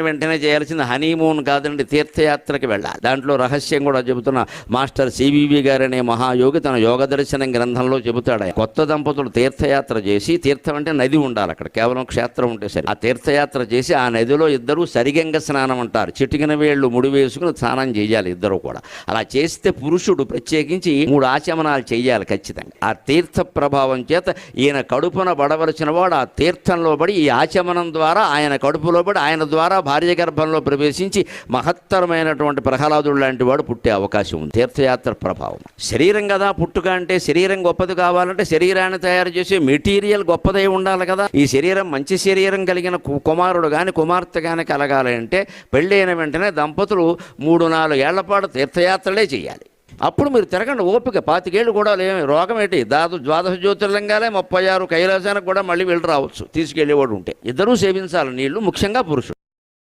వెంటనే చేయాల్సింది హనీమూన్ కాదండి, తీర్థయాత్రకి వెళ్ళాలి. దాంట్లో రహస్యం కూడా చెబుతున్న మాస్టర్ సివివి గారు అనే మహాయోగి తన యోగ దర్శనం గ్రంథంలో చెబుతాడు. కొత్త దంపతులు తీర్థయాత్ర చేసి, తీర్థం అంటే నది ఉండాలి అక్కడ, కేవలం క్షేత్రం ఉంటే సరే. ఆ తీర్థయాత్ర చేసి ఆ నదిలో ఇద్దరు సరిగంగ స్నానం అంటారు, చిటికిన వేళ్ళు ముడి వేసుకుని స్నానం చేయాలి ఇద్దరు కూడా. అలా చేస్తే పురుషుడు ప్రత్యేకించి 3 ఆచమనాలు చేయాలి ఖచ్చితంగా. ఆ తీర్థ ప్రభావం చేత ఈయన కడుపున పడవలసిన వాడు ఆ తీర్థంలో పడి, ఈ ఆచమనం ద్వారా ఆయన కడుపులో పడి, ఆయన ద్వారా భార్య గర్భంలో ప్రవేశించి మహత్తరమైనటువంటి ప్రహ్లాదుడు లాంటి వాడు పుట్టే అవకాశం ఉంది. తీర్థయాత్ర ప్రభావం. శరీరం కదా పుట్టుక అంటే, శరీరం గొప్పది కావాలంటే శరీరాన్ని తయారు చేసే మెటీరియల్ గొప్పదై ఉండాలి కదా. ఈ శరీరం మంచి శరీరం కలిగిన కుమారుడు కానీ కుమార్తె కానీ కలగాలి అంటే పెళ్ళైన వెంటనే దంపతులు 3-4 ఏళ్ల పాటు తీర్థయాత్రలే చేయాలి. అప్పుడు మీరు తిరగండి ఓపిక. 25 ఏళ్ళు కూడా లేమి రోగం ఏంటి, ద్వాదశ జ్యోతిర్లింగాలే 36 కైలాసానికి కూడా మళ్ళీ వెళ్ళి రావచ్చు తీసుకెళ్ళేవాడు ఉంటే. ఇద్దరూ సేవించాలి నీళ్లు, ముఖ్యంగా పురుషుడు.